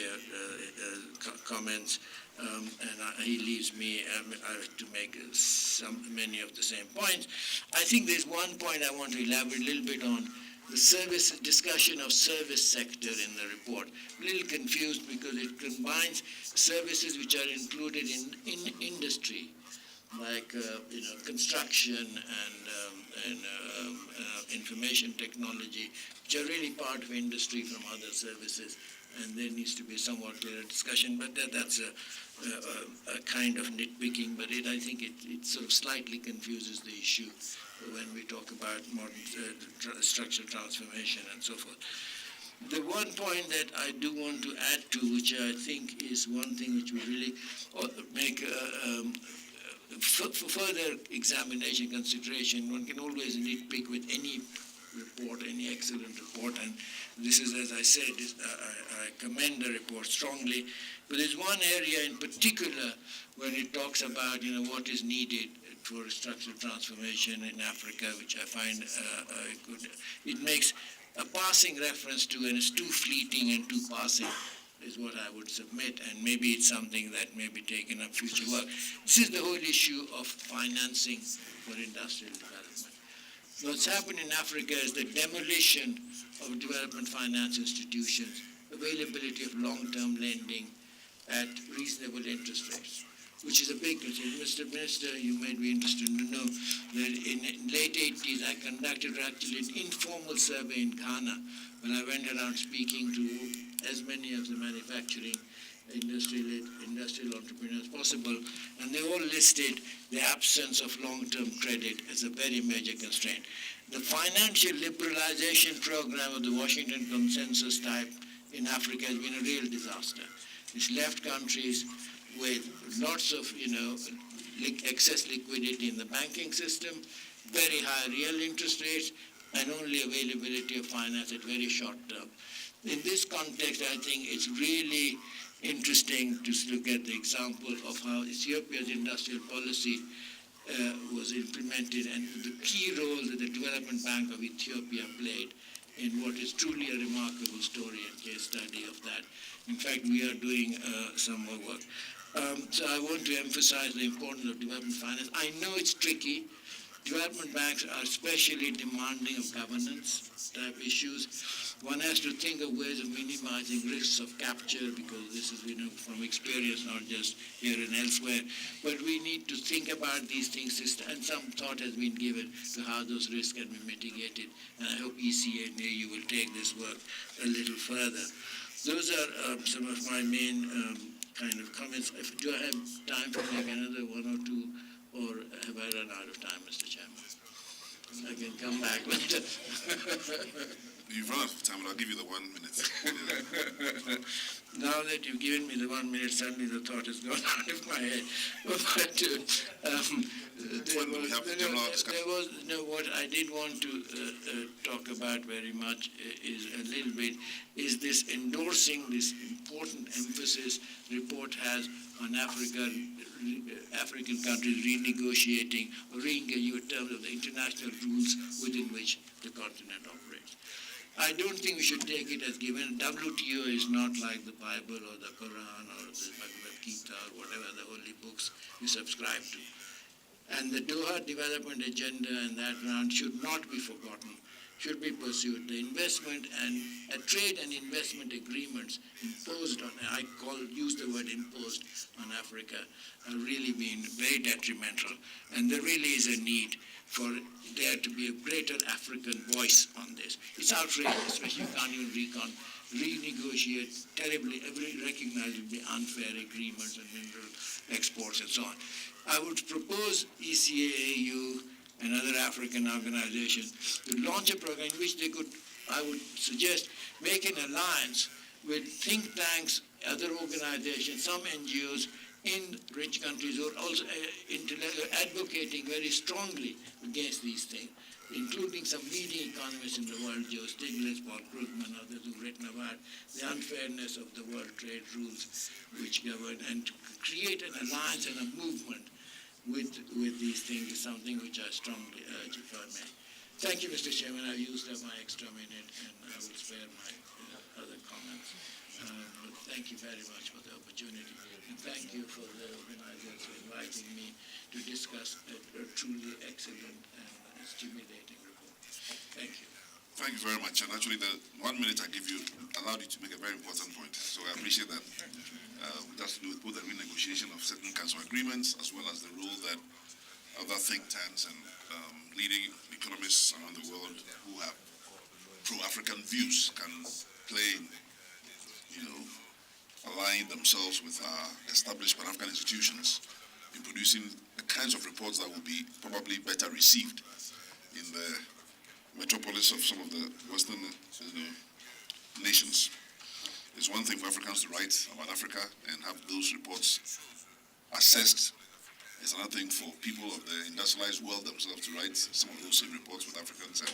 comments, and he leaves me to make many of the same points. I think there's one point I want to elaborate a little bit on, the discussion of service sector in the report. A little confused because it combines services which are included in industry, like construction and information technology, which are really part of industry from other services, and there needs to be somewhat clearer discussion. But that's a kind of nitpicking, but I think it sort of slightly confuses the issue when we talk about modern structural transformation and so forth. The one point that I do want to add to, which I think is one thing which will really make for further examination, consideration, one can always nitpick with any report, any excellent report, and this is, as I said, I commend the report strongly. But there's one area in particular when it talks about, what is needed for structural transformation in Africa, which I find good. It makes a passing reference to, and it's too fleeting and too passing, is what I would submit, and maybe it's something that may be taken up future work. This is the whole issue of financing for industrial development. What's happened in Africa is the demolition of development finance institutions, availability of long-term lending at reasonable interest rates. which is a big concern. Mr. Minister, you might be interested to know that in late 80s, I conducted actually an informal survey in Ghana when I went around speaking to as many of the manufacturing industrial entrepreneurs possible, and they all listed the absence of long-term credit as a very major constraint. The financial liberalization program of the Washington Consensus type in Africa has been a real disaster. It's left countries with lots of, excess liquidity in the banking system, very high real interest rates, and only availability of finance at very short term. In this context, I think it's really interesting to look at the example of how Ethiopia's industrial policy was implemented and the key role that the Development Bank of Ethiopia played in what is truly a remarkable story and case study of that. In fact, we are doing some more work. So I want to emphasize the importance of development finance. I know it's tricky. Development banks are especially demanding of governance type issues. One has to think of ways of minimizing risks of capture, because this is, from experience, not just here and elsewhere. But we need to think about these things, and some thought has been given to how those risks can be mitigated. And I hope ECA and AU will take this work a little further. Those are some of my main kind of comments. Do I have time for like another one or two, or have I run out of time, Mr. Chairman? I can come back later. You've run out of time, and I'll give you the 1 minute. Now that you've given me the 1 minute, suddenly the thought has gone out of my head. But what I did want to talk about very much is a little bit, is this endorsing this important emphasis report has on African countries renegotiating or re-engaging in terms of the international rules within which the continent operates. I don't think we should take it as given. WTO is not like the Bible or the Quran or the Bhagavad Gita or whatever the holy books we subscribe to. And the Doha Development Agenda and that round should not be forgotten, should be pursued. The investment and trade and investment agreements imposed on, use the word imposed on Africa, have really been very detrimental. And there really is a need for there to be a greater African voice on this. It's outrageous, especially you can't even renegotiate terribly, recognizably unfair agreements on mineral exports and so on. I would propose ECA-AU and other African organizations to launch a program in which they could, I would suggest, make an alliance with think tanks, other organizations, some NGOs in rich countries who are also advocating very strongly against these things, including some leading economists in the world, Joe Stiglitz, Paul Krugman, others who've written about the unfairness of the world trade rules which govern, and to create an alliance and a movement with these things is something which I strongly urge, if I may. Thank you, Mr. Chairman. I've used up my extra minute, and I will spare my other comments. But thank you very much for the opportunity, and thank you for the organizers for inviting me to discuss a truly excellent and stimulating report. Thank you. Thank you very much. And actually, the 1 minute I give you allowed you to make a very important point. So I appreciate that. That's to do with both the renegotiation of certain kinds of agreements, as well as the role that other think tanks and leading economists around the world who have pro-African views can play, aligning themselves with established Pan-African institutions in producing the kinds of reports that will be probably better received in the metropolis of some of the Western nations. It's one thing for Africans to write about Africa and have those reports assessed. It's another thing for people of the industrialized world themselves to write some of those same reports with Africans, and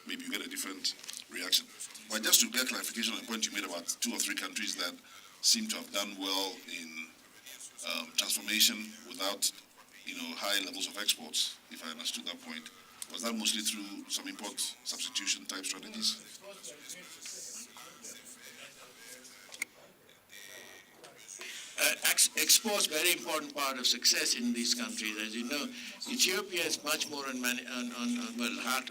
maybe you get a different reaction. But just to get clarification on the point you made about 2 or 3 countries that seem to have done well in transformation without, high levels of exports, if I understood that point. Was that mostly through some import substitution type strategies? Exports very important part of success in these countries. As you know, Ethiopia is much more on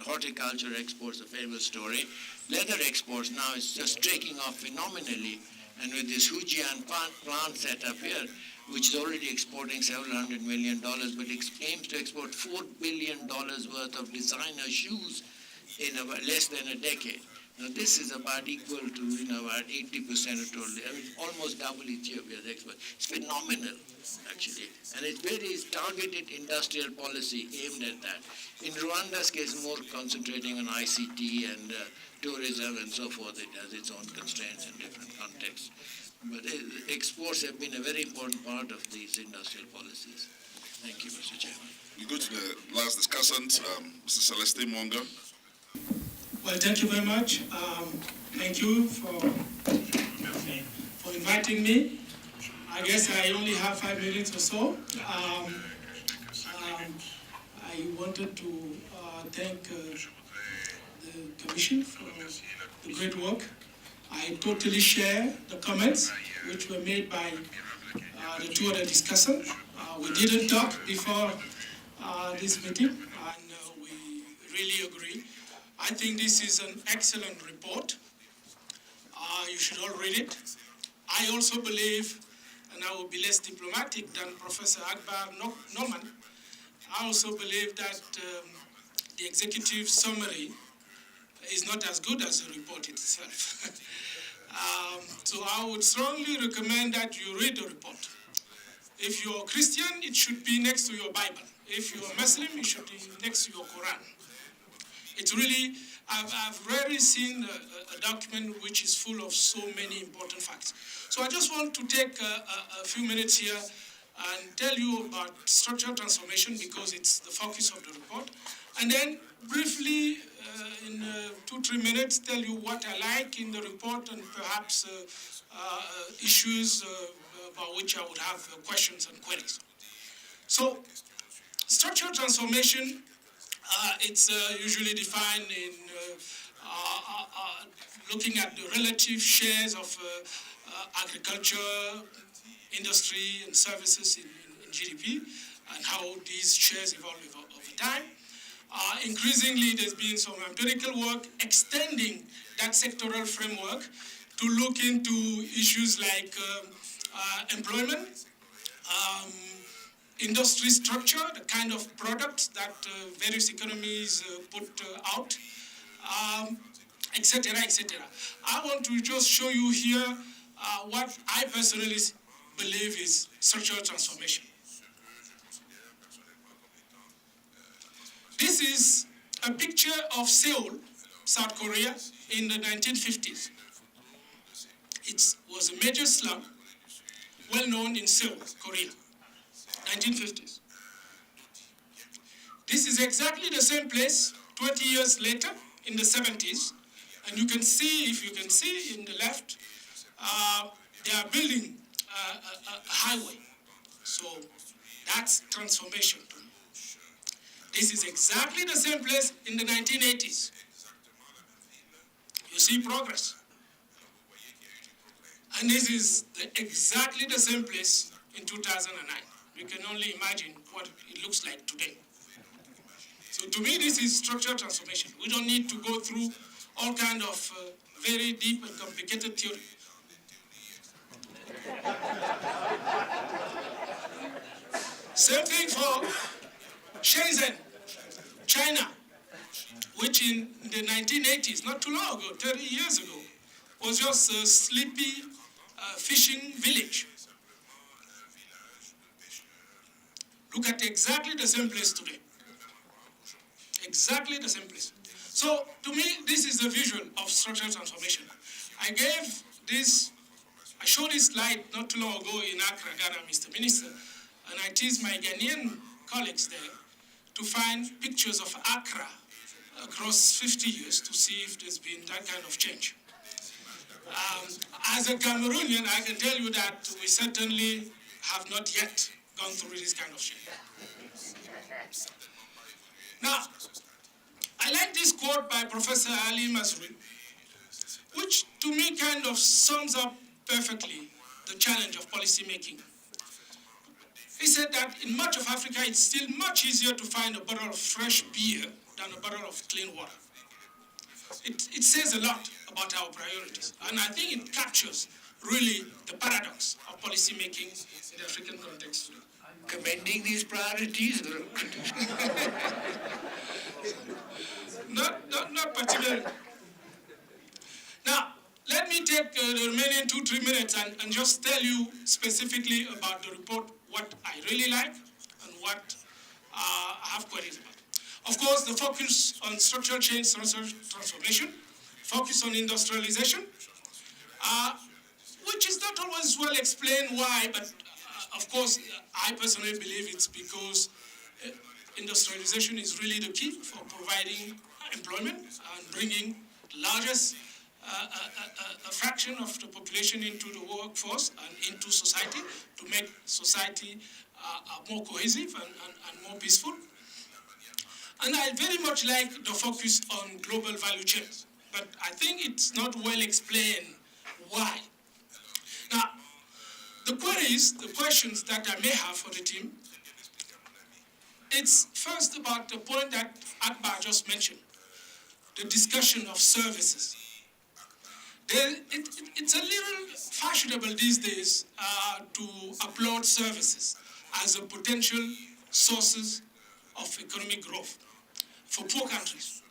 horticulture exports, a famous story. Leather exports now is just taking off phenomenally. And with this Fujian plant set up here, which is already exporting several $100 million, but aims to export $4 billion worth of designer shoes in about less than a decade. Now, this is about equal to, about 80% of total, almost double Ethiopia's export. It's phenomenal, actually. And it's very targeted industrial policy aimed at that. In Rwanda's case, more concentrating on ICT and tourism and so forth. It has its own constraints in different contexts. But exports have been a very important part of these industrial policies. Thank you, Mr. Chairman. We go to the last discussant, Mr. Celeste Mwanga. Well, thank you very much. Thank you for inviting me. I guess I only have 5 minutes or so. I wanted to thank the Commission for the great work. I totally share the comments which were made by the two other discussants. We didn't talk before this meeting, and we really agree. I think this is an excellent report. You should all read it. I also believe, and I will be less diplomatic than Professor Akbar Norman, I also believe that the executive summary is not as good as the report itself. So I would strongly recommend that you read the report. If you're a Christian, it should be next to your Bible. If you're a Muslim, it should be next to your Quran. It's really, I've rarely seen a document which is full of so many important facts. So I just want to take a few minutes here and tell you about structural transformation because it's the focus of the report. And then briefly, in 2-3 minutes, tell you what I like in the report and perhaps issues about which I would have questions and queries. So, structural transformation, it's usually defined in looking at the relative shares of agriculture, industry, and services in GDP, and how these shares evolve over time. Increasingly, there's been some empirical work extending that sectoral framework to look into issues like employment, industry structure, the kind of products that various economies put out, etc., etc. I want to just show you here what I personally believe is structural transformation. This is a picture of Seoul, South Korea, in the 1950s. It was a major slum, well known in Seoul, Korea, 1950s. This is exactly the same place 20 years later, in the 70s, and you can see, if you can see in the left, they are building a highway. So that's transformation. This is exactly the same place in the 1980s. You see progress. And this is exactly the same place in 2009. You can only imagine what it looks like today. So to me, this is structural transformation. We don't need to go through all kinds of very deep and complicated theory. Same thing for Shenzhen, China, which in the 1980s, not too long ago, 30 years ago, was just a sleepy fishing village. Look at exactly the same place today. Exactly the same place. So, to me, this is the visual of structural transformation. I showed this slide not too long ago in Accra, Ghana, Mr. Minister, and I teased my Ghanaian colleagues there to find pictures of Accra across 50 years to see if there's been that kind of change. As a Cameroonian, I can tell you that we certainly have not yet gone through this kind of change. Now, I like this quote by Professor Ali Masri, which to me kind of sums up perfectly the challenge of policy making. He said that in much of Africa, it's still much easier to find a bottle of fresh beer than a bottle of clean water. It says a lot about our priorities, and I think it captures really the paradox of policy making in the African context today. Commending these priorities? Not particularly. Now, let me take the remaining 2-3 minutes and just tell you specifically about the report, what I really like and what I have queries about. Of course, the focus on structural change, transformation, focus on industrialization, which is not always well explained why, but of course, I personally believe it's because industrialization is really the key for providing employment and bringing the largest a fraction of the population into the workforce and into society to make society more cohesive and more peaceful. And I very much like the focus on global value chains, but I think it's not well explained why. Now, the queries, the questions that I may have for the team, it's first about the point that Akbar just mentioned, the discussion of services. It's a little fashionable these days to applaud services as a potential sources of economic growth for poor countries.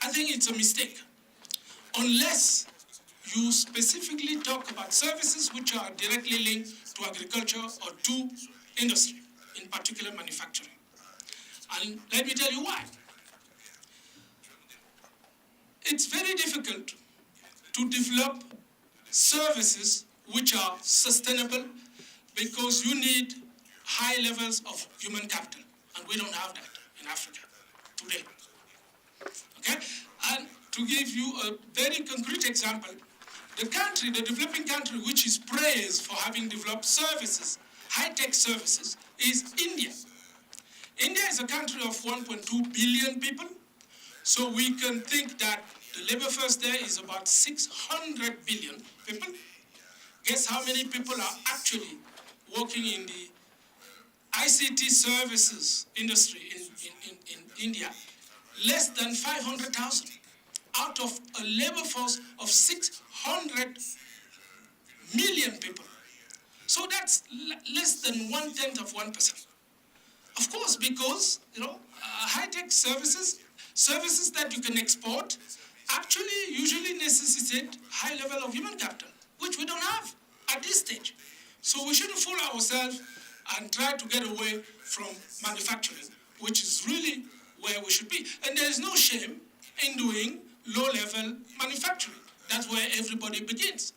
I think it's a mistake. Unless you specifically talk about services which are directly linked to agriculture or to industry, in particular manufacturing. And let me tell you why. It's very difficult to develop services which are sustainable because you need high levels of human capital, and we don't have that in Africa today. Okay? And to give you a very concrete example, the country, the developing country, which is praised for having developed services, high-tech services, is India. India is a country of 1.2 billion people, so we can think that the labor force there is about 600 billion people. Guess how many people are actually working in the ICT services industry in India? Less than 500,000 out of a labor force of 600 million people. So that's less than 1/10 of 1%. Of course, because high-tech services that you can export, actually usually necessitate high level of human capital, which we don't have at this stage. So we shouldn't fool ourselves and try to get away from manufacturing, which is really where we should be. And there is no shame in doing low-level manufacturing. That's where everybody begins.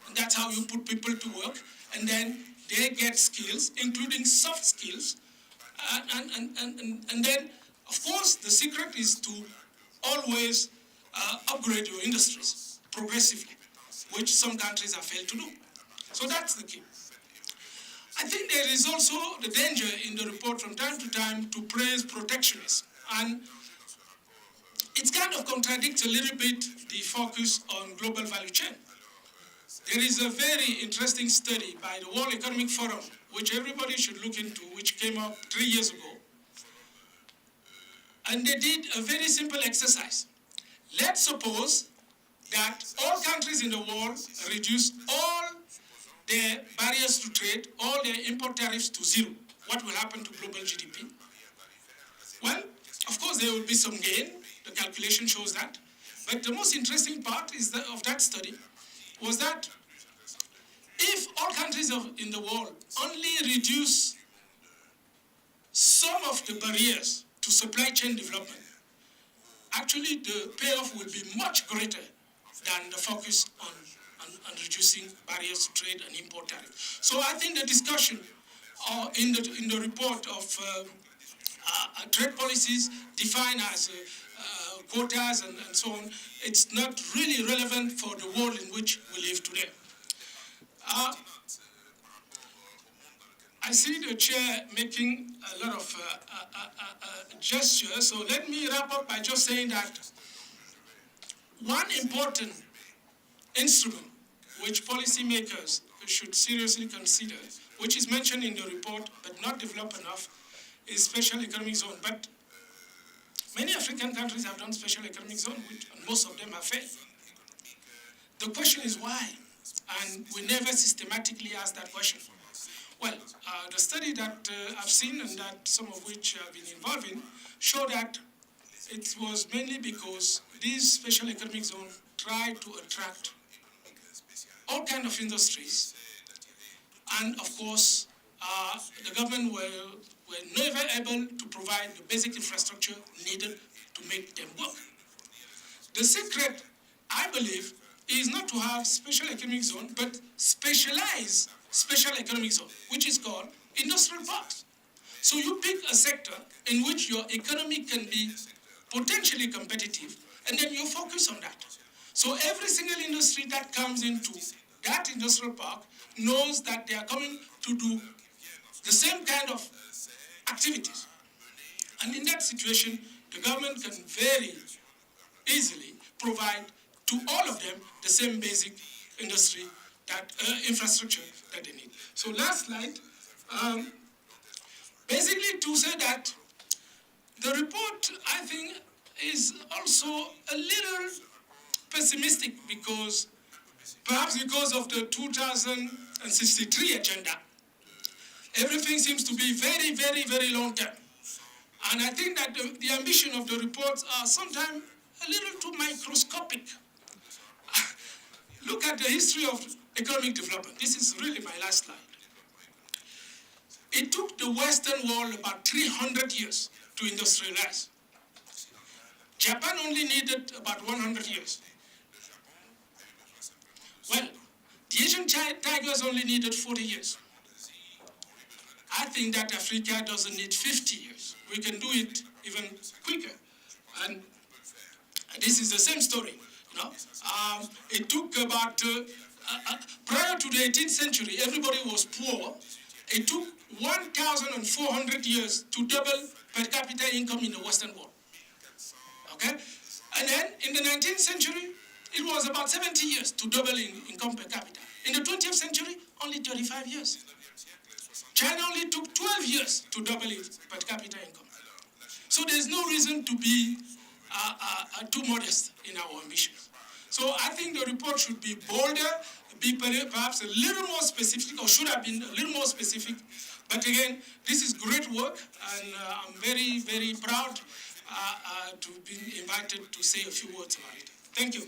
And that's how you put people to work, and then they get skills, including soft skills. And then, of course, the secret is to always upgrade your industries progressively, which some countries have failed to do. So that's the key. I think there is also the danger in the report from time to time to praise protectionism. And it kind of contradicts a little bit the focus on global value chain. There is a very interesting study by the World Economic Forum, which everybody should look into, which came up 3 years ago. And they did a very simple exercise. Let's suppose that all countries in the world reduce all their barriers to trade, all their import tariffs to zero. What will happen to global GDP? Well, of course, there will be some gain. The calculation shows that. But the most interesting part of that study was that if all countries in the world only reduce some of the barriers to supply chain development, actually the payoff will be much greater than the focus on reducing barriers to trade and import tariffs. So I think the discussion in the report of trade policies defined as quotas and so on, it's not really relevant for the world in which we live today. I see the chair making a lot of gestures, so let me wrap up by just saying that one important instrument which policymakers should seriously consider, which is mentioned in the report but not developed enough, is special economic zone. But many African countries have done special economic zone, and most of them have failed. The question is why? and we never systematically ask that question. Well, the study that I've seen and that some of which I've been involved in show that it was mainly because these special economic zones try to attract all kinds of industries. And of course, the government were never able to provide the basic infrastructure needed to make them work. The secret, I believe, is not to have special economic zone, but specialize special economic zone, which is called industrial parks. So you pick a sector in which your economy can be potentially competitive, and then you focus on that. So every single industry that comes into that industrial park knows that they are coming to do the same kind of activities. And in that situation, the government can very easily provide to all of them the same basic industry that infrastructure that they need. So last slide, basically to say that the report, I think, is also a little pessimistic because perhaps because of the 2063 agenda, everything seems to be very, very, very long term. And I think that the ambition of the reports are sometimes a little too microscopic. Look at the history of economic development. This is really my last slide. It took the Western world about 300 years to industrialize. Japan only needed about 100 years. Well, the Asian tigers only needed 40 years. I think that Africa doesn't need 50 years. We can do it even quicker. And this is the same story. You know? It took about, prior to the 18th century, everybody was poor. It took 1,400 years to double per capita income in the Western world. Okay? And then in the 19th century, it was about 70 years to double in income per capita. In the 20th century, only 35 years. China only took 12 years to double its per capita income. So there's no reason to be too modest in our ambitions. So I think the report should be bolder, be perhaps a little more specific, or should have been a little more specific. But again, this is great work, and I'm very, very proud to be invited to say a few words about it. Thank you.